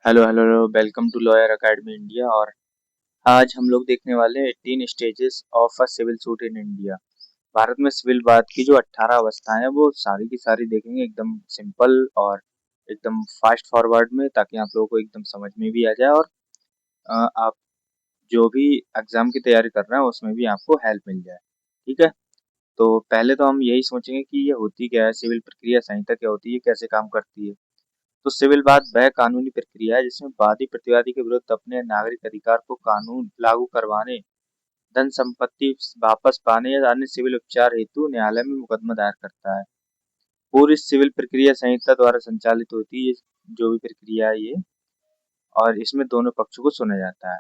Hello hello welcome to lawyer academy India. और आज हम लोग देखने वाले हैं 18 stages of a civil suit in India. Bharat में सिविल वाद की जो 18 अवस्थाएं हैं वो सारी की सारी देखेंगे, एकदम सिंपल और एकदम फास्ट फॉरवर्ड में, ताकि आप लोगों को एकदम समझ में भी आ जाए और आप जो भी एग्जाम की तैयारी कर रहे हैं उसमें भी आपको हेल्प मिल जाए। ठीक है, तो पहले तो हम यही सोचेंगे कि ये होती क्या है, सिविल प्रक्रिया संहिता क्या होती है, कैसे काम करती है। तो सिविल वाद वह कानूनी प्रक्रिया है जिसमें वादी प्रतिवादी के विरुद्ध अपने नागरिक अधिकार को कानून लागू करवाने, धन संपत्ति वापस पाने या अन्य सिविल उपचार हेतु न्यायालय में मुकदमा दायर करता है। पूरी सिविल प्रक्रिया संहिता द्वारा संचालित होती है जो भी प्रक्रिया है ये, और इसमें दोनों पक्षों को सुना जाता है।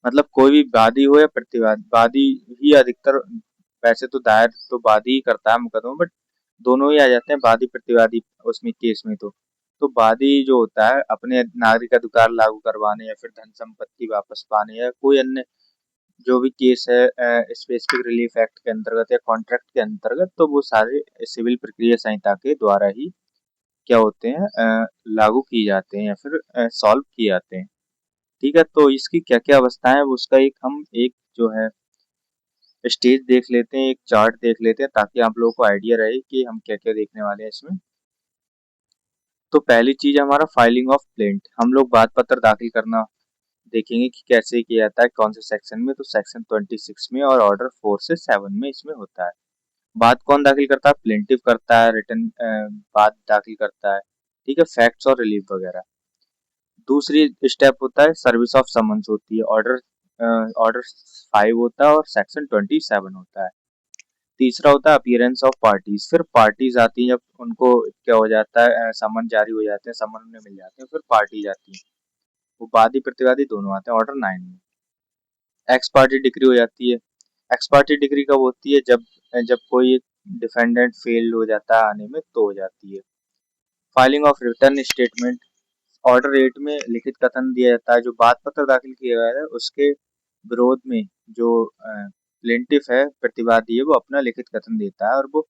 मतलब कोई भी वादी हो या प्रतिवादी, वादी ही अधिकतर, वैसे तो दायर तो वादी ही करता है मुकदमा, बट दोनों ही आ जाते हैं वादी प्रतिवादी उसमें केस में। तो वादी जो होता है अपने नागरिक अधिकार लागू करवाने या फिर धन संपत्ति वापस पाने या कोई अन्य जो भी केस है स्पेसिफिक रिलीफ एक्ट के अंतर्गत या कॉन्ट्रैक्ट के अंतर्गत, तो वो सारे सिविल प्रक्रिया संहिता के द्वारा ही क्या होते हैं, लागू किए जाते हैं या फिर सॉल्व किए जाते हैं। ठीक है, तो इसकी क्या क्या अवस्थाएं हैं उसका एक हम एक जो है स्टेज देख लेते हैं, एक चार्ट देख लेते हैं, ताकि आप लोगों को आइडिया रहे कि हम क्या क्या देखने वाले हैं इसमें। तो पहली चीज है हमारा फाइलिंग ऑफ प्लेंट। हम लोग वाद पत्र दाखिल करना देखेंगे कि कैसे किया जाता है, कौन से सेक्शन में। तो सेक्शन 26 में और ऑर्डर 4 से 7 में इसमें होता है। वाद कौन दाखिल करता है? प्लेंटिव करता है, रिटर्न वाद दाखिल करता है। ठीक है, फैक्ट्स और रिलीफ वगैरह। दूसरी स्टेप होता है सर्विस ऑफ समन्स होती है, ऑर्डर ऑर्डर 5 होता है और सेक्शन 27 होता है। तीसरा होता है अपीयरेंस ऑफ पार्टीज। फिर पार्टीज आती हैं जब उनको क्या हो जाता है, समन जारी हो जाते हैं, समन उन्हें मिल जाते हैं, फिर पार्टीज आती हैं, वो वादी प्रतिवादी दोनों आते हैं ऑर्डर 9 में। एक्स पार्टी डिग्री हो जाती है। एक्स पार्टी डिग्री कब होती है? जब जब कोई डिफेंडेंट फेल हो जाता है आने में, तो हो जाती है। Filing of return statement. Order 8 में लिखित कथन दिया जाता है, जो वाद पत्र दाखिल किया गया है उसके विरोध में जो प्लेंटिफ है, प्रतिवादी है, वो अपना लिखित कथन देता है। और वो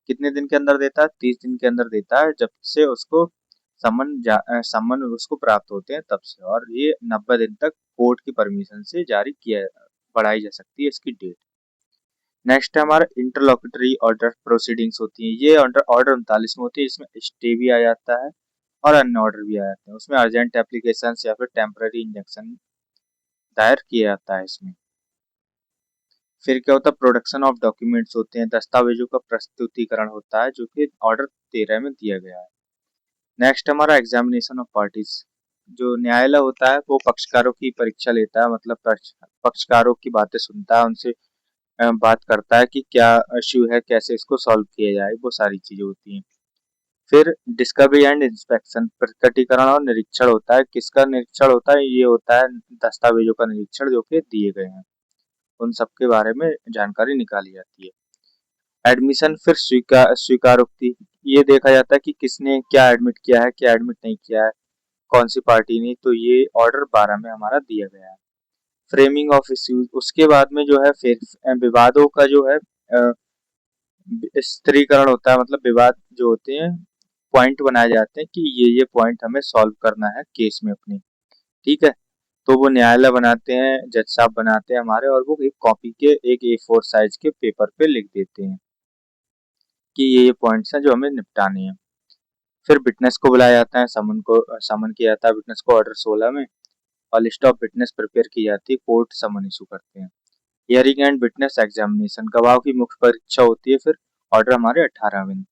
कितने दिन के अंदर देता है? 30 दिन के अंदर देता है, जब से उसको समन उसको प्राप्त होते हैं तब से। और ये 90 दिन तक कोर्ट की परमिशन से जारी किया बढ़ाई जा सकती है इसकी डेट। नेक्स्ट है हमारा इंटरलॉक्यूटरी ऑर्डर प्रोसीडिंग्स होती है। ये ऑर्डर ऑर्डर 39 में होती है, जिसमें स्टे भी आ जाता है और अन्य ऑर्डर भी आ जाते हैं। उसमें अर्जेंट एप्लीकेशन या फिर टेम्पररी इंजंक्शन दायर किया जाता है इसमें। फिर क्या होता है? प्रोडक्शन ऑफ डॉक्यूमेंट्स होते हैं, दस्तावेजों का प्रस्तुतिकरण होता है, जो कि ऑर्डर 13 में दिया गया है। नेक्स्ट हमारा एग्जामिनेशन ऑफ पार्टीज। जो न्यायालय होता है वो पक्षकारों की परीक्षा लेता है, मतलब पक्षकारों की बातें सुनता है, उनसे बात करता है कि क्या इश्यू है, कैसे इसको सॉल्व किया जाए, वो सारी चीजें होती हैं। फिर डिस्कवरी एंड इंस्पेक्शन, प्रकटीकरण और निरीक्षण होता है। किसका निरीक्षण होता है? ये होता है दस्तावेजों का निरीक्षण जो कि दिए गए हैं, उन सब के बारे में जानकारी निकाली जाती है। एडमिशन, फिर स्वीकारोक्ति। ये देखा जाता है कि किसने क्या एडमिट किया है, क्या एडमिट नहीं किया है, कौन सी पार्टी ने। तो ये ऑर्डर 12 में हमारा दिया गया है। फ्रेमिंग ऑफ इश्यूज, उसके बाद में जो है फिर विवादों का जो है स्थिरीकरण होता है। मतलब विवाद जो होते हैं, पॉइंट बनाए जाते हैं कि ये पॉइंट हमें सॉल्व करना है केस में अपनी। ठीक है, तो वो न्यायालय बनाते हैं, जज साहब बनाते हैं हमारे, और वो एक कॉपी के एक A4 साइज के पेपर पे लिख देते हैं कि ये पॉइंट्स हैं जो हमें निपटाने हैं। फिर विटनेस को बुलाया जाता है, समन किया जाता है विटनेस को ऑर्डर 16 में, और लिस्ट ऑफ विटनेस प्रिपेयर की जाती है, कोर्ट समन इशू करते हैं। हियरिंग एंड विटनेस एग्जामिनेशन, गवाह की मुख्य परीक्षा होती है, फिर ऑर्डर हमारे 18 में।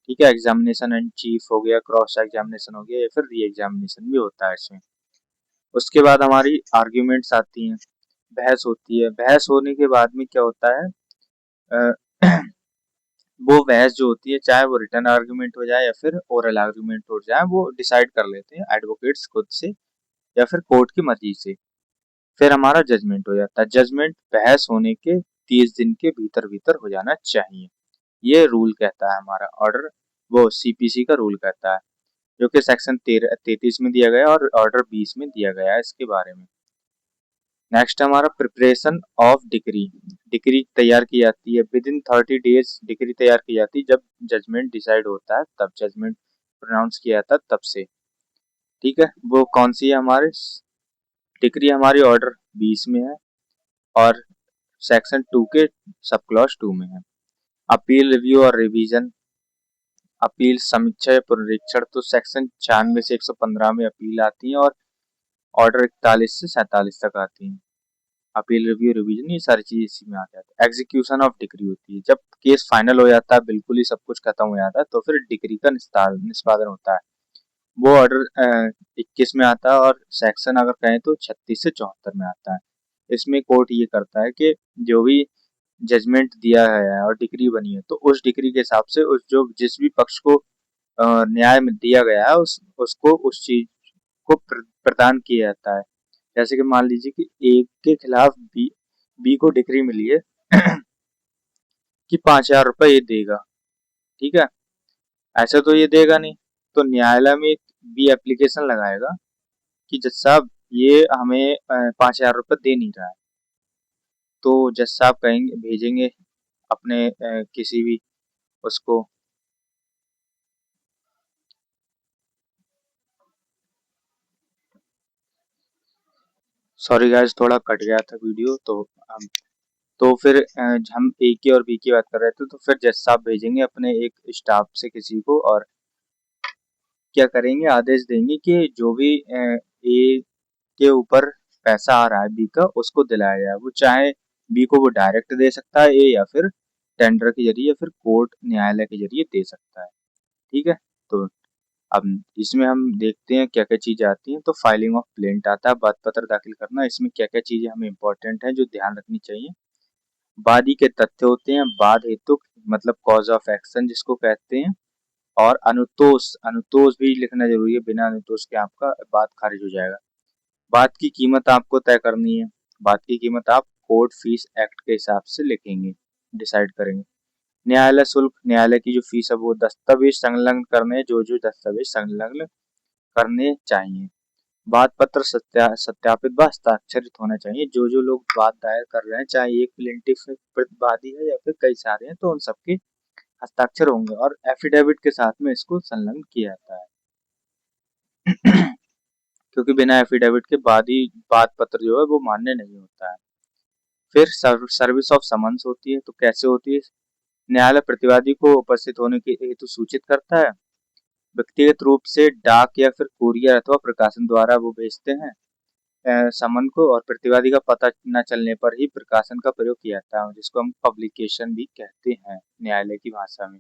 ठीक है, एग्जामिनेशन एंड चीफ हो गया, क्रॉस एग्जामिनेशन हो गया, या फिर री एग्जामिनेशन भी होता है इसमें। उसके बाद हमारी आर्ग्यूमेंट्स आती हैं, बहस होती है। बहस होने के बाद में क्या होता है, अ, वो बहस जो होती है, चाहे वो रिटर्न आर्ग्यूमेंट हो जाए या फिर ओरल आर्ग्यूमेंट हो जाए, वो डिसाइड कर लेते हैं एडवोकेट्स खुद से या फिर कोर्ट की मर्जी से। फिर हमारा जजमेंट हो जाता है। जजमेंट बहस होने के 30 दिन के भीतर भीतर हो जाना चाहिए, ये रूल कहता है हमारा ऑर्डर, वो सीपीसी का रूल कहता है, जो कि सेक्शन 33 में दिया गया और ऑर्डर 20 में दिया गया है इसके बारे में। नेक्स्ट हमारा प्रिपरेशन ऑफ डिग्री। डिग्री तैयार की जाती है विद इन 30 डेज। डिग्री तैयार की जाती है जब जजमेंट डिसाइड होता है, तब जजमेंट प्रोनाउंस किया जाता है तब से। ठीक है, वो कौन सी है हमारे डिग्री, हमारी ऑर्डर 20 में है और सेक्शन 2 के सब क्लॉज 2 में है। अपील, रिव्यू और रिवीजन। अपील, समीक्षा या पुनरीक्षण तो सेक्शन 96 से 115 में अपील आती है और ऑर्डर 41 से 47 तक आती है। अपील, रिव्यू, रिवीजन ये सारी चीजें इसी में आ जाती है। एग्जीक्यूशन ऑफ डिग्री होती है जब केस फाइनल हो जाता है, बिल्कुल ही सब कुछ खत्म हो जाता है, तो फिर डिग्री का निष्पादन होता है। वो ऑर्डर 21 में आता है और सेक्शन अगर कहें तो 36 से 74 में आता है। इसमें कोर्ट ये करता है कि जो भी जजमेंट दिया है और डिग्री बनी है, तो उस डिग्री के हिसाब से उस जो जिस भी पक्ष को न्याय में दिया गया है उसको उस चीज को प्रदान किया जाता है। जैसे कि मान लीजिए कि ए के खिलाफ बी को डिग्री मिली है कि 5,000 रुपये ये देगा, ठीक है। ऐसा तो ये देगा नहीं, तो न्यायालय में एक बी एप्लीकेशन लगाएगा कि जज साहब ये हमें 5,000 रुपये दे नहीं रहा है। तो जज साहब कहेंगे, भेजेंगे अपने किसी भी उसको, सॉरी गाइस थोड़ा कट गया था वीडियो, तो हम तो फिर हम ए की और बी की बात कर रहे थे, तो फिर जज साहब भेजेंगे अपने एक स्टाफ से किसी को और क्या करेंगे, आदेश देंगे कि जो भी ए के ऊपर पैसा आ रहा है बी का उसको दिलाया जाए। वो चाहे बी को वो डायरेक्ट दे सकता है ए, या फिर टेंडर के जरिए, या फिर कोर्ट न्यायालय के जरिए दे सकता है, ठीक है। तो अब इसमें हम देखते हैं क्या क्या चीजें आती हैं। तो फाइलिंग ऑफ प्लेंट आता है, बात पत्र दाखिल करना। इसमें क्या क्या चीजें हमें इंपॉर्टेंट है जो ध्यान रखनी चाहिए। वादी के तथ्य होते हैं, वाद हेतु मतलब कॉज ऑफ एक्शन जिसको कहते हैं, और अनुतोष, अनुतोष भी लिखना जरूरी है, बिना अनुतोष के आपका बात खारिज हो जाएगा। बात की कीमत आपको तय करनी है। बात की कीमत आप कोर्ट फीस एक्ट के हिसाब से लिखेंगे, डिसाइड करेंगे। न्यायालय शुल्क, न्यायालय की जो फीस है वो दस्तावेज संलग्न करने, जो जो दस्तावेज संलग्न करने चाहिए। वाद पत्र सत्यापित व हस्ताक्षरित होना चाहिए। जो जो लोग वाद दायर कर रहे हैं, चाहे एक प्लेंटिफ वादी है या फिर कई सारे हैं, तो उन सबके हस्ताक्षर होंगे और एफिडेविट के साथ में इसको संलग्न किया जाता है। क्योंकि बिना एफिडेविट के बाद ही वाद पत्र जो है वो मान्य नहीं होता है। फिर सर्विस ऑफ समन्स होती है, तो कैसे होती है। न्यायालय प्रतिवादी को उपस्थित होने के हेतु सूचित करता है। व्यक्तिगत रूप से डाक या फिर कुरियर अथवा प्रकाशन द्वारा वो भेजते हैं समन को, और प्रतिवादी का पता न चलने पर ही प्रकाशन का प्रयोग किया जाता है, जिसको हम पब्लिकेशन भी कहते हैं न्यायालय की भाषा में।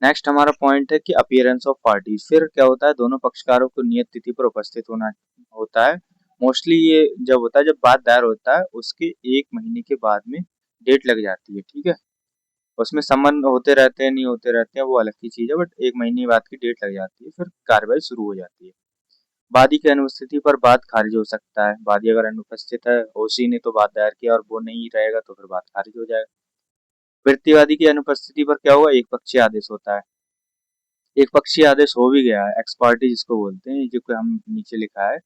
नेक्स्ट हमारा पॉइंट है कि अपीयरेंस ऑफ पार्टीज। फिर क्या होता है, दोनों पक्षकारों को नियत तिथि पर उपस्थित होना होता है। मोस्टली ये जब होता है, जब बात दायर होता है उसके 1 महीने के बाद में डेट लग जाती है, ठीक है। उसमें समन होते रहते हैं, नहीं होते रहते हैं, वो अलग की चीज है, बट 1 महीने बाद की डेट लग जाती है, फिर कार्रवाई शुरू हो जाती है। वादी की अनुपस्थिति पर बात खारिज हो सकता है। वादी अगर अनुपस्थित है, ओसी ने तो बात दायर किया और वो नहीं रहेगा, तो फिर बात खारिज हो जाएगा। प्रतिवादी की अनुपस्थिति पर क्या होगा, एक पक्षीय आदेश होता है। एक पक्षीय आदेश हो भी गया है, एक्स पार्टी जिसको बोलते हैं, जो कि हम नीचे लिखा है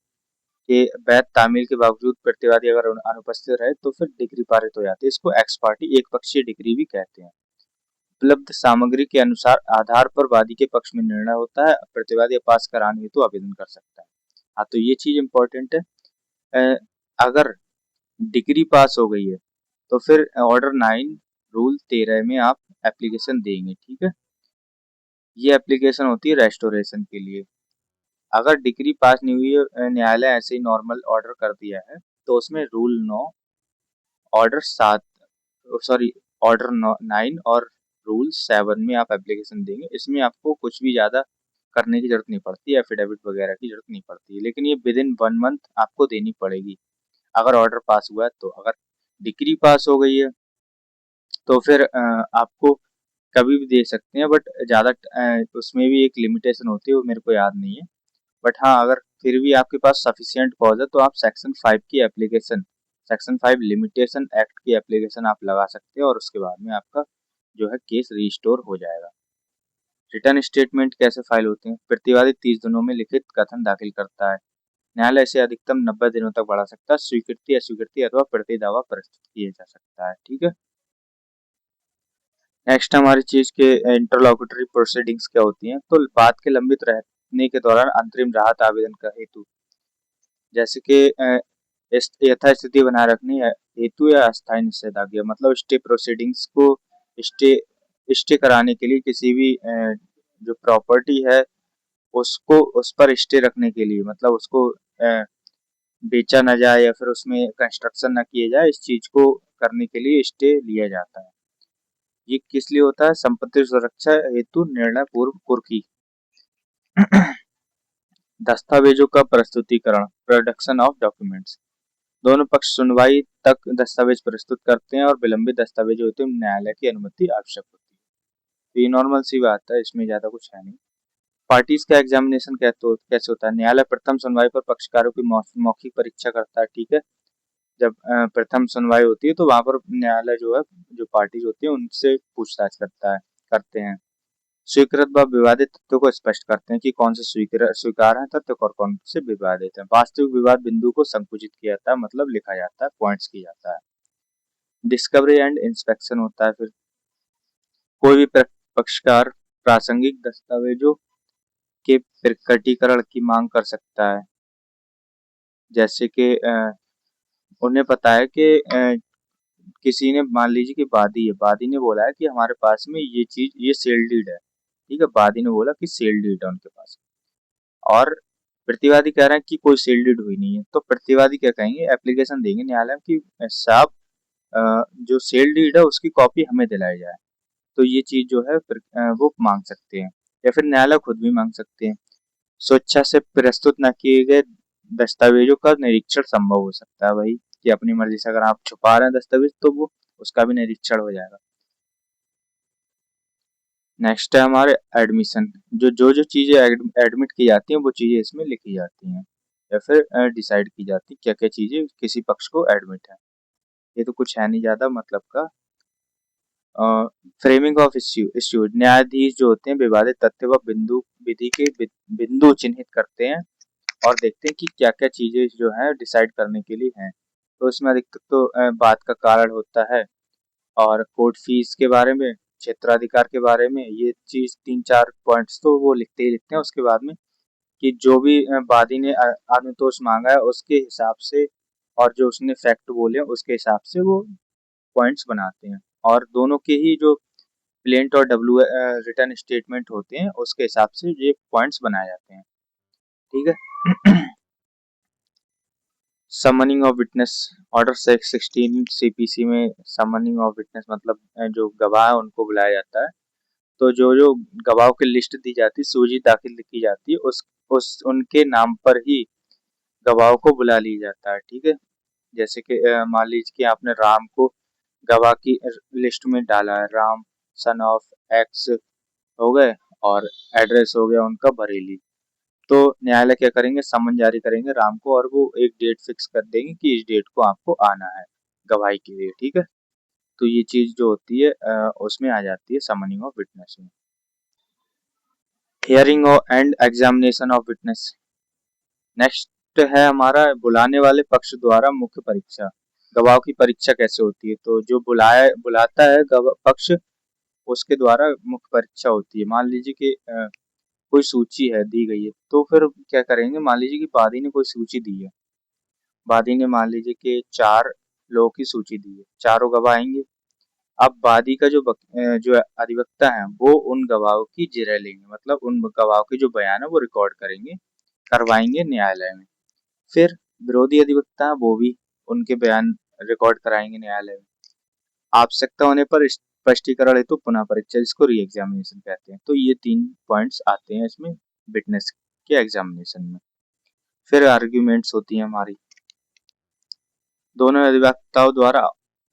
कि वैध तामील के बावजूद प्रतिवादी अगर अनुपस्थित रहे तो फिर डिग्री पारित हो जाती है। इसको एक्स पार्टी एक पक्षीय डिग्री भी कहते हैं। उपलब्ध सामग्री के अनुसार आधार पर वादी के पक्ष में निर्णय होता है। प्रतिवादी पास कराने हेतु आवेदन कर सकता है। हाँ, तो ये चीज इंपॉर्टेंट है। अगर डिग्री पास हो गई है तो फिर ऑर्डर 9 रूल 13 में आप एप्लीकेशन देंगे, ठीक है। ये एप्लीकेशन होती है रेस्टोरेशन के लिए। अगर डिग्री पास नहीं हुई है, न्यायालय ऐसे ही नॉर्मल ऑर्डर कर दिया है, तो उसमें रूल 9, ऑर्डर 7, सॉरी ऑर्डर 9 और रूल 7 में आप एप्लीकेशन देंगे। इसमें आपको कुछ भी ज्यादा करने की जरूरत नहीं पड़ती, एफिडेविट वगैरह की जरूरत नहीं पड़ती है, लेकिन ये विद इन 1 मंथ आपको देनी पड़ेगी अगर ऑर्डर पास हुआ है। तो अगर डिग्री पास हो गई है तो फिर आपको कभी भी दे सकते हैं, बट ज्यादा उसमें भी एक लिमिटेशन होती है, वो मेरे को याद नहीं है। बट हाँ, अगर फिर भी आपके पास सफिशियंट कॉज है तो आप सेक्शन 5 की एप्लीकेशन, सेक्शन 5 लिमिटेशन एक्ट की एप्लीकेशन आप लगा सकते हैं और उसके बाद में आपका जो है केस रिस्टोर हो जाएगा। रिटर्न स्टेटमेंट कैसे फाइल होते हैं। प्रतिवादी 30 दिनों में लिखित कथन दाखिल करता है। न्यायालय इसे अधिकतम 90 दिनों तक बढ़ा सकता है। स्वीकृति, अस्वीकृति अथवा प्रति दावा प्रस्तुत किया जा सकता है, ठीक है। नेक्स्ट हमारी चीज के इंटरलॉकुटरी प्रोसीडिंग्स क्या होती हैं। तो बात के लंबित जीतने के दौरान अंतरिम राहत आवेदन का हेतु, जैसे कि यथास्थिति बनाए रखने हेतु या अस्थायी निषेधाज्ञा, मतलब स्टे प्रोसीडिंग्स को स्टे स्टे कराने के लिए किसी भी जो प्रॉपर्टी है उसको उस पर स्टे रखने के लिए, मतलब उसको बेचा ना जाए या फिर उसमें कंस्ट्रक्शन ना किए जाए, इस चीज को करने के लिए स्टे लिया जाता है। ये किस लिए होता है? संपत्ति सुरक्षा हेतु निर्णय पूर्व कुर्की। दस्तावेजों का प्रस्तुतिकरण, प्रोडक्शन ऑफ डॉक्यूमेंट्स, दोनों पक्ष सुनवाई तक दस्तावेज प्रस्तुत करते हैं और विलंबित दस्तावेज होते हैं न्यायालय की अनुमति आवश्यक होती है। तो ये नॉर्मल सी बात है, इसमें ज्यादा कुछ है नहीं। पार्टीज का एग्जामिनेशन कैसे होता है? न्यायालय प्रथम सुनवाई पर पक्षकारों की मौखिक परीक्षा करता है, ठीक है। जब प्रथम सुनवाई होती है तो वहां पर न्यायालय जो है, जो पार्टीज होती है उनसे पूछताछ करते हैं। स्वीकृत व विवादित तथ्यों को स्पष्ट करते हैं कि कौन से स्वीकार है तथ्य और कौन से विवादित है। वास्तविक विवाद बिंदु को संकुचित किया जाता है, मतलब लिखा जाता है, पॉइंट्स किया जाता है। डिस्कवरी एंड इंस्पेक्शन होता है। फिर कोई भी पक्षकार प्रासंगिक दस्तावेजों के प्रकटीकरण की मांग कर सकता है, जैसे कि उन्हें पता है कि किसी ने, मान लीजिए कि वादी है, वादी ने बोला है कि हमारे पास में ये चीज, ये सेल डीड है, ठीक है। वादी ने बोला कि सेल डीड है उनके पास, और प्रतिवादी कह रहे हैं कि कोई सेल डीड हुई नहीं है, तो प्रतिवादी क्या कहेंगे? एप्लीकेशन देंगे न्यायालय में कि साहब जो सेल डीड है उसकी कॉपी हमें दिलाई जाए। तो ये चीज जो है वो मांग सकते हैं, या फिर न्यायालय खुद भी मांग सकते हैं। स्वेच्छा से प्रस्तुत न किए गए दस्तावेजों का निरीक्षण संभव हो सकता है, भाई कि अपनी मर्जी से अगर आप छुपा रहे हैं दस्तावेज तो वो उसका भी निरीक्षण हो जाएगा। नेक्स्ट है हमारे एडमिशन, जो चीजें एडमिट की जाती हैं वो चीजें इसमें लिखी जाती हैं, या फिर डिसाइड की जाती है क्या क्या चीजें किसी पक्ष को एडमिट है। ये तो कुछ है नहीं ज्यादा मतलब का। फ्रेमिंग ऑफ इश्यू, न्यायाधीश जो होते हैं विवादित तथ्य व बिंदु विधि के बिंदु चिन्हित करते हैं और देखते हैं कि क्या क्या चीजें जो है डिसाइड करने के लिए हैं। तो इसमें अधिकतर तो बात का कारण होता है, और कोर्ट फीस के बारे में, क्षेत्राधिकार के बारे में, ये चीज 3-4 पॉइंट्स तो वो लिखते ही लिखते हैं। उसके बाद में कि जो भी वादी ने अनुतोष मांगा है उसके हिसाब से, और जो उसने फैक्ट बोले उसके हिसाब से वो पॉइंट्स बनाते हैं, और दोनों के ही जो प्लेंट और डब्ल्यू रिटर्न स्टेटमेंट होते हैं उसके हिसाब से ये पॉइंट्स बनाए जाते हैं, ठीक है। Summoning of witness, order 16 CPC में समनिंग ऑफ विटनेस मतलब जो गवाह है उनको बुलाया जाता है। तो जो जो गवाहों की लिस्ट दी जाती है, सूची दाखिल की जाती है, उस उनके नाम पर ही गवाहों को बुला लिया जाता है, ठीक है। जैसे कि मान लीजिए कि आपने राम को गवाह की लिस्ट में डाला है, राम सन ऑफ एक्स हो गए, और एड्रेस हो गया उनका बरेली। तो न्यायालय क्या करेंगे? समन जारी करेंगे राम को, और वो एक डेट फिक्स कर देंगे कि इस डेट को आपको आना है गवाही के लिए, ठीक है। तो ये चीज जो होती है उसमें आ जाती है समनिंग ऑफ विटनेस में। Hearing and examination of witness, next है हमारा बुलाने वाले पक्ष द्वारा मुख्य परीक्षा। गवाह की परीक्षा कैसे होती है? तो जो बुलाता है पक्ष, उसके द्वारा मुख्य परीक्षा होती है। मान लीजिए कि कोई सूची है दी गई है, तो फिर क्या करेंगे? मान लीजिए कि वादी ने कोई सूची दी है, वादी ने मान लीजिए कि 4 लोगों की सूची दी है, चारों गवाह आएंगे। अब वादी का जो अधिवक्ता है वो उन गवाहों की जिरह लेंगे, मतलब उन गवाहों के जो बयान है वो रिकॉर्ड करेंगे, करवाएंगे न्यायालय में। फिर विरोधी अधिवक्ता है वो भी उनके बयान रिकॉर्ड कराएंगे न्यायालय में। आवश्यकता होने पर स्पष्टीकरण हेतु पुनः परीक्षा, जिसको री एग्जामिनेशन कहते हैं। तो ये 3 पॉइंट्स आते हैं इसमें विटनेस के एग्जामिनेशन में। फिर आर्ग्यूमेंट्स होती हैं हमारी, दोनों अधिवक्ताओं द्वारा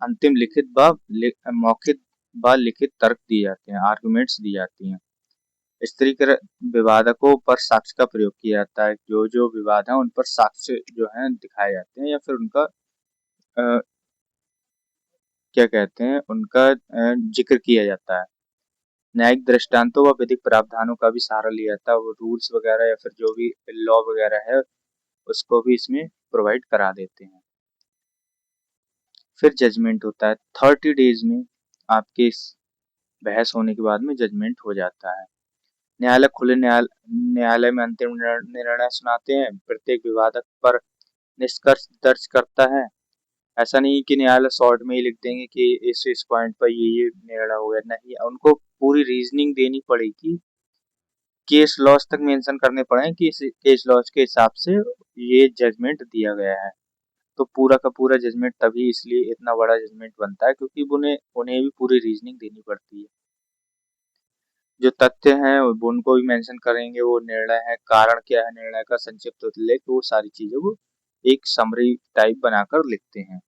अंतिम लिखित व मौखिक व लिखित तर्क दिए जाते हैं, आर्गुमेंट्स दी जाती हैं। स्त्रीकृत विवादकों पर साक्ष्य का प्रयोग किया जाता है, जो जो विवाद है उन पर साक्ष्य जो है दिखाए जाते हैं, या फिर उनका क्या कहते हैं, उनका जिक्र किया जाता है। न्यायिक दृष्टांतों व विधिक प्रावधानों का भी सहारा लिया जाता है, वो रूल्स वगैरह या फिर जो भी लॉ वगैरह है उसको भी इसमें प्रोवाइड करा देते हैं। फिर जजमेंट होता है, 30 डेज में आपके इस बहस होने के बाद में जजमेंट हो जाता है। न्यायालय खुले न्यायालय में अंतिम निर्णय सुनाते हैं, प्रत्येक विवादक पर निष्कर्ष दर्ज करता है। ऐसा नहीं कि न्यायालय शॉर्ट में ही लिख देंगे कि इस पॉइंट पर ये निर्णय हो गया, नहीं, उनको पूरी रीजनिंग देनी पड़ेगी, केस लॉज तक मेंशन करने पड़े कि इस केस लॉज के हिसाब से ये जजमेंट दिया गया है। तो पूरा का पूरा जजमेंट तभी इसलिए इतना बड़ा जजमेंट बनता है क्योंकि उन्हें उन्हें भी पूरी रीजनिंग देनी पड़ती है। जो तथ्य हैं वो उनको भी मेंशन करेंगे, वो निर्णय है, कारण क्या है निर्णय का, संक्षिप्त उल्लेख, वो सारी चीजें वो एक समरी टाइप बनाकर लिखते हैं।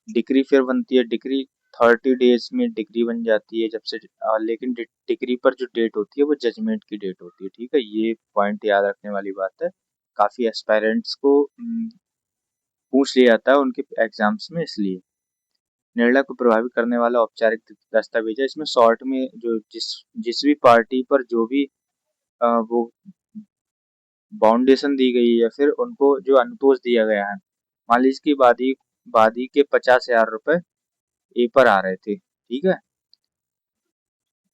डिग्री फिर बनती है, डिग्री 30 डेज में डिग्री बन जाती है जब से, लेकिन डिग्री पर जो डेट होती है वो जजमेंट की डेट होती है। ठीक है, ये पॉइंट याद रखने वाली बात है, काफी एस्पायरेंट्स को पूछ लिया जाता है उनके एग्जाम्स में, इसलिए। निर्णय को प्रभावित करने वाला औपचारिक दस्तावेज है, इसमें शॉर्ट में जो जिस भी पार्टी पर जो भी वो बाउंडेशन दी गई है या फिर उनको जो अनुतोष दिया गया है, मान लीजिए कि वादी के 50,000 रुपए ए पर आ रहे थे, ठीक है,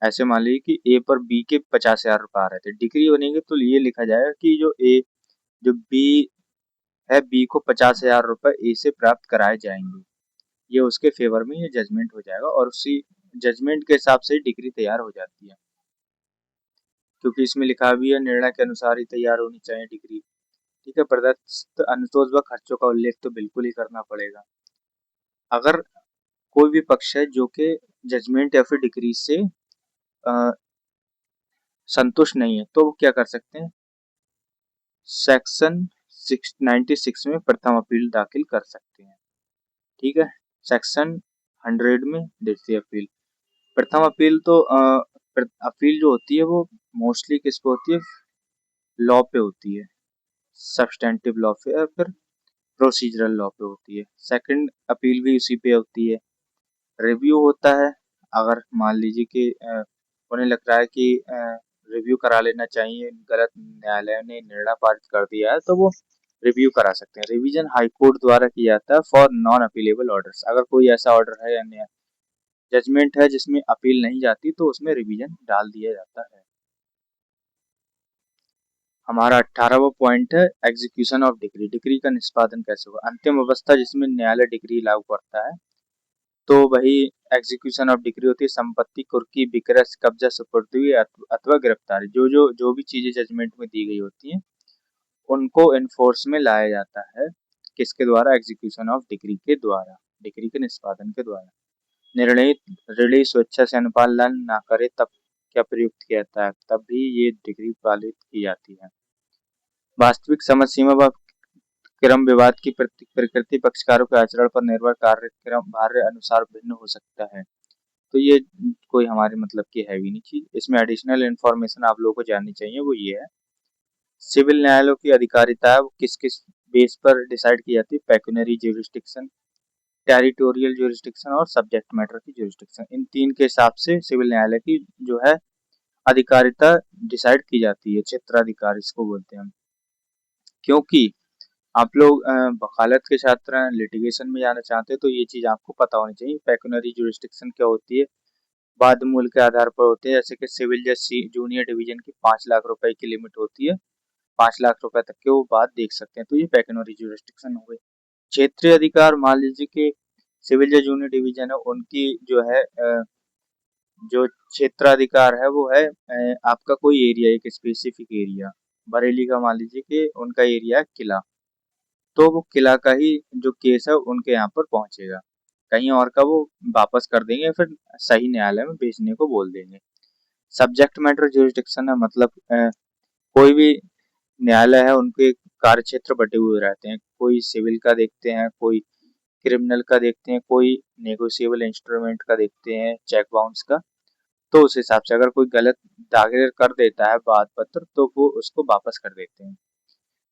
ऐसे मान लीजिए कि ए पर बी के 50,000 रुपए आ रहे थे, डिग्री बनेगी तो ये लिखा जाएगा कि जो बी है, बी को 50,000 रुपए ए से प्राप्त कराए जाएंगे, ये उसके फेवर में ये जजमेंट हो जाएगा और उसी जजमेंट के हिसाब से डिग्री तैयार हो जाती है, क्योंकि इसमें लिखा भी है निर्णय के अनुसार ही तैयार होनी चाहिए डिग्री। ठीक है, प्रदत्त अनुतोष व खर्चों का उल्लेख तो बिल्कुल ही करना पड़ेगा। अगर कोई भी पक्ष है जो कि जजमेंट या फिर डिग्री से संतुष्ट नहीं है तो वो क्या कर सकते हैं, सेक्शन 96 में प्रथम अपील दाखिल कर सकते हैं। ठीक है, सेक्शन 100 में द्वितीय अपील। प्रथम अपील तो अपील जो होती है वो मोस्टली किस पे होती है, लॉ पे होती है, सब्सटेंटिव लॉ पे या फिर प्रोसीजरल लॉ पे होती है। सेकंड अपील भी उसी पे होती है। रिव्यू होता है, अगर मान लीजिए कि उन्हें लग रहा है कि रिव्यू करा लेना चाहिए, गलत न्यायालय ने निर्णय पारित कर दिया है, तो वो रिव्यू करा सकते हैं। रिवीजन हाई कोर्ट द्वारा किया जाता है फॉर नॉन अपीलेबल ऑर्डर्स, अगर कोई ऐसा ऑर्डर है या जजमेंट है जिसमें अपील नहीं जाती तो उसमें रिवीजन डाल दिया जाता है। हमारा 18वां पॉइंट है एग्जीक्यूशन ऑफ डिग्री। डिग्री का निष्पादन कैसे होगा, अंतिम अवस्था जिसमें न्यायालय डिग्री लागू करता है तो वही एग्जीक्यूशन ऑफ डिग्री होती है। संपत्ति कुर्की, विक्रय, कब्जा, सुपुर्दगी अथवा गिरफ्तारी, जो भी चीजें जजमेंट में दी गई होती हैं उनको एनफोर्स में लाया जाता है, किसके द्वारा, एग्जीक्यूशन ऑफ डिग्री के द्वारा, डिग्री के निष्पादन के द्वारा। निर्णय ऋणी स्वेच्छा से अनुपालन ना करे तब क्या प्रयुक्त किया जाता है, तब भी ये डिग्री पालित की जाती है। वास्तविक समय सीमा व क्रम विवाद की प्रकृति पक्षकारों के आचरण पर निर्भर कार्यक्रम भार्य अनुसार भिन्न हो सकता है। तो ये कोई हमारे मतलब की है भी नहीं चीज, इसमें एडिशनल इन्फॉर्मेशन आप लोगों को जाननी चाहिए, वो ये है सिविल न्यायालयों की अधिकारिता वो किस किस बेस पर डिसाइड की जाती है, पेक्यूनरी ज्यूरिसडिक्शन, टेरिटोरियल ज्यूरिसडिक्शन और सब्जेक्ट मैटर की ज्यूरिसडिक्शन, इन तीन के हिसाब से सिविल न्यायालय की जो है अधिकारिता डिसाइड की जाती है, क्षेत्राधिकार इसको बोलते हैं हम। क्योंकि आप लोग वकालत के छात्र हैं, लिटिगेशन में जाना चाहते हैं तो ये चीज आपको पता होनी चाहिए। पेक्यूनरी ज्यूरिसडिक्शन क्या होती है, बाद मूल्य के आधार पर होते हैं, जैसे कि सिविल जज जूनियर डिवीजन की 5 लाख रुपए की लिमिट होती है, 5 लाख रुपए तक के वो बात देख सकते हैं, तो ये पेक्यूनरी ज्यूरिसडिक्शन हो गई। क्षेत्रीय अधिकार, मान लीजिए कि सिविल जज जूनियर डिवीजन है, उनकी जो है जो क्षेत्राधिकार है वो है आपका कोई एरिया, एक स्पेसिफिक एरिया, बरेली का मान लीजिए कि उनका एरिया है किला, तो वो किला का ही जो केस है उनके यहाँ पर पहुंचेगा, कहीं और का वो वापस कर देंगे, फिर सही न्यायालय में भेजने को बोल देंगे। सब्जेक्ट मैटर ज्यूरिसडिक्शन है, मतलब कोई भी न्यायालय है उनके कार्य क्षेत्र बटे हुए रहते हैं, कोई सिविल का देखते हैं, कोई क्रिमिनल का देखते हैं, कोई नेगोशिएबल इंस्ट्रूमेंट का देखते हैं, चेक बाउंस का, तो उस हिसाब से अगर कोई गलत दाखिल कर देता है वाद पत्र तो वो उसको वापस कर देते हैं।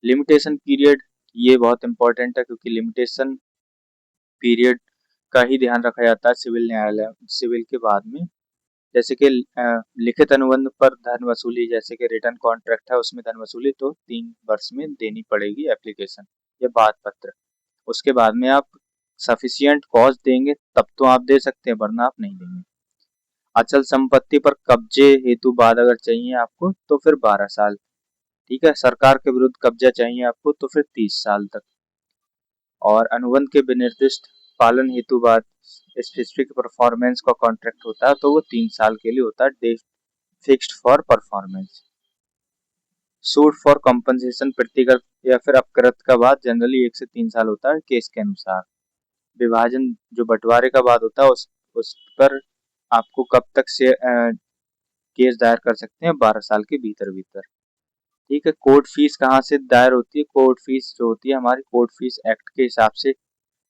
लिमिटेशन पीरियड, ये बहुत इंपॉर्टेंट है क्योंकि लिमिटेशन पीरियड का ही ध्यान रखा जाता है सिविल न्यायालय, सिविल के बाद में, जैसे कि लिखित अनुबंध पर धन वसूली, जैसे कि रिटर्न कॉन्ट्रैक्ट है उसमें धन वसूली तो 3 वर्ष में देनी पड़ेगी एप्लीकेशन या वाद पत्र, उसके बाद में आप सफिशियंट कॉज देंगे तब तो आप दे सकते हैं, वरना आप नहीं देंगे। अचल संपत्ति पर कब्जे हेतु बाद अगर चाहिए आपको तो फिर 12 साल। ठीक है, सरकार के विरुद्ध कब्जा चाहिए आपको तो फिर 30 साल तक। और अनुबंध के विनिर्दिष्ट पालन हेतु बाद स्पेसिफिक परफॉर्मेंस का कॉन्ट्रैक्ट होता है तो वो 3 साल के लिए होता है, fixed for performance. Suit for compensation प्रतिकृत या फिर अपकृत का बाद जनरली 1 से 3 साल होता है केस के अनुसार। विभाजन जो बंटवारे का बाद होता है उस पर आपको कब तक से केस दायर कर सकते हैं, 12 साल के भीतर भीतर। ठीक है, कोर्ट फीस कहाँ से दायर होती है? कोर्ट फीस जो होती है हमारी कोर्ट फीस एक्ट के हिसाब से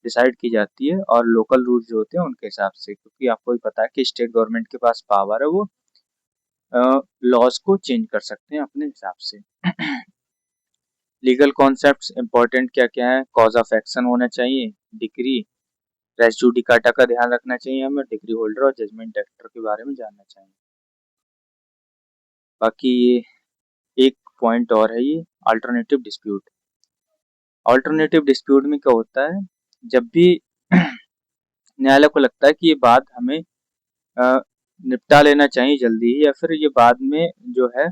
डिसाइड की जाती है और लोकल रूल जो होते हैं उनके हिसाब से, क्योंकि आपको भी पता है कि स्टेट गवर्नमेंट के पास पावर है, वो लॉज को चेंज कर सकते हैं अपने हिसाब से। लीगल कॉन्सेप्ट्स इंपॉर्टेंट क्या क्या है? कॉज ऑफ एक्शन होना चाहिए, डिक्री, रेस जुडिकाटा का ध्यान रखना चाहिए हमें, डिग्री होल्डर और जजमेंट एक्टर के बारे में जानना चाहिए। बाकी ये एक पॉइंट और है, ये अल्टरनेटिव डिस्प्यूट। अल्टरनेटिव डिस्प्यूट में क्या होता है, जब भी न्यायालय को लगता है कि ये बात हमें निपटा लेना चाहिए जल्दी ही, या फिर ये बाद में जो है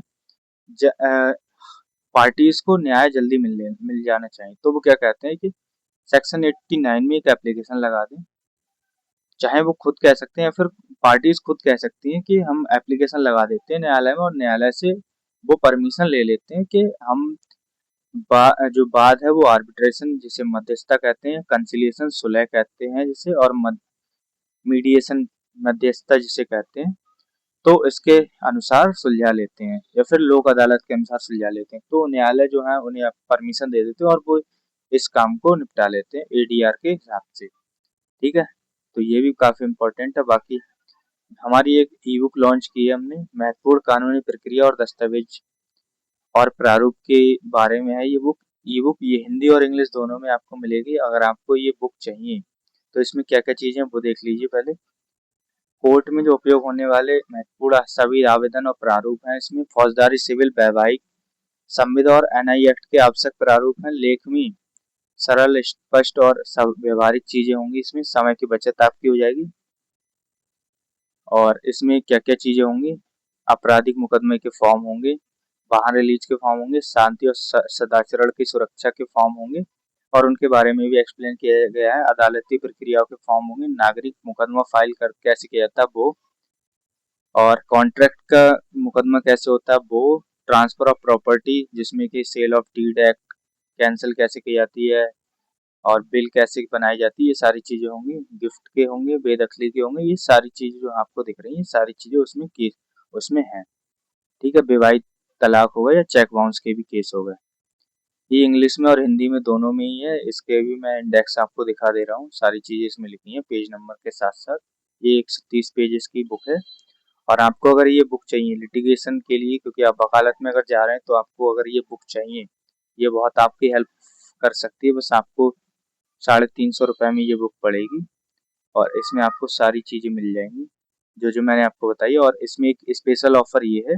पार्टीज को न्याय जल्दी मिल जाना चाहिए, तो वो क्या कहते हैं कि सेक्शन 89 में एक एप्लीकेशन लगा दें। चाहे वो खुद कह सकते हैं या फिर पार्टीज खुद कह सकती हैं कि हम एप्लीकेशन लगा देते हैं न्यायालय में और न्यायालय से वो परमिशन ले लेते हैं कि हम जो बात है वो आर्बिट्रेशन जिसे मध्यस्थता कहते हैं, कंसिलिएशन सुलह कहते हैं जिसे, और मीडिएशन मध्यस्थता जिसे कहते हैं, तो इसके अनुसार सुलझा लेते हैं या फिर लोक अदालत के अनुसार सुलझा लेते हैं। तो न्यायालय जो है उन्हें परमिशन दे देते हैं और वो इस काम को निपटा लेते हैं एडीआर के हिसाब से। ठीक है, तो ये भी काफी इम्पोर्टेंट है। बाकी हमारी एक ई बुक लॉन्च की है हमने, महत्वपूर्ण कानूनी प्रक्रिया और दस्तावेज और प्रारूप के बारे में है ये बुक। ई बुक ये हिंदी और इंग्लिश दोनों में आपको मिलेगी। अगर आपको ये बुक चाहिए तो इसमें क्या क्या चीजें वो देख लीजिए पहले। कोर्ट में जो उपयोग होने वाले महत्वपूर्ण सभी आवेदन और प्रारूप हैं इसमें, फौजदारी, सिविल, वैवाहिक, संविदा और एनआई एक्ट के आवश्यक प्रारूप हैं। लेखनी, सरल, स्पष्ट और सब व्यवहारिक चीजें होंगी। इसमें समय की बचत आपकी हो जाएगी। और इसमें क्या क्या चीजें होंगी, आपराधिक मुकदमे के फॉर्म होंगे, वाहन रिलीज के फॉर्म होंगे, शांति और सदाचरण की सुरक्षा के फॉर्म होंगे और उनके बारे में भी एक्सप्लेन किया गया है। अदालती प्रक्रियाओं के फॉर्म होंगे, नागरिक मुकदमा फाइल कर कैसे किया जाता है वो, और कॉन्ट्रैक्ट का मुकदमा कैसे होता है वो, ट्रांसफर ऑफ प्रॉपर्टी जिसमें कि sale of deed act cancel कैसे की जाती है और बिल कैसे बनाई जाती है, ये सारी चीजें होंगी। गिफ्ट के होंगे, बेदखली के होंगे, ये सारी चीजें जो आपको दिख रही हैं सारी चीजें उसमें केस उसमें है। ठीक है, विवाहित तलाक हो गए या चेक बाउंस के भी केस हो गए। ये इंग्लिश में और हिंदी में दोनों में ही है। इसके भी मैं इंडेक्स आपको दिखा दे रहा हूँ, सारी चीजें इसमें लिखी हैं पेज नंबर के साथ साथ। ये 130 पेजेस की बुक है। और आपको अगर ये बुक चाहिए लिटिगेशन के लिए, क्योंकि आप वकालत में अगर जा रहे हैं तो आपको अगर ये बुक चाहिए, ये बहुत आपकी हेल्प कर सकती है। बस आपको 350 रुपये में ये बुक पड़ेगी और इसमें आपको सारी चीजें मिल जाएंगी जो जो मैंने आपको बताई। और इसमें एक स्पेशल ऑफर ये है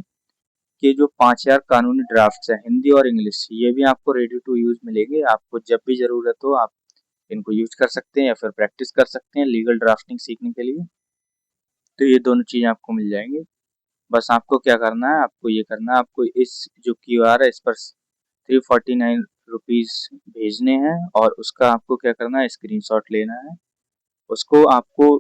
कि जो 5000 कानूनी ड्राफ्ट्स हैं हिंदी और इंग्लिश, ये भी आपको रेडी टू यूज मिलेंगे। आपको जब भी जरूरत हो आप इनको यूज कर सकते हैं या फिर प्रैक्टिस कर सकते हैं लीगल ड्राफ्टिंग सीखने के लिए। तो ये दोनों चीजें आपको मिल जाएंगी। बस आपको क्या करना है, आपको ये करना है, आपको इस जो क्यूआर है इस पर 349 रुपीज भेजने हैं और उसका आपको क्या करना है, स्क्रीनशॉट लेना है। उसको आपको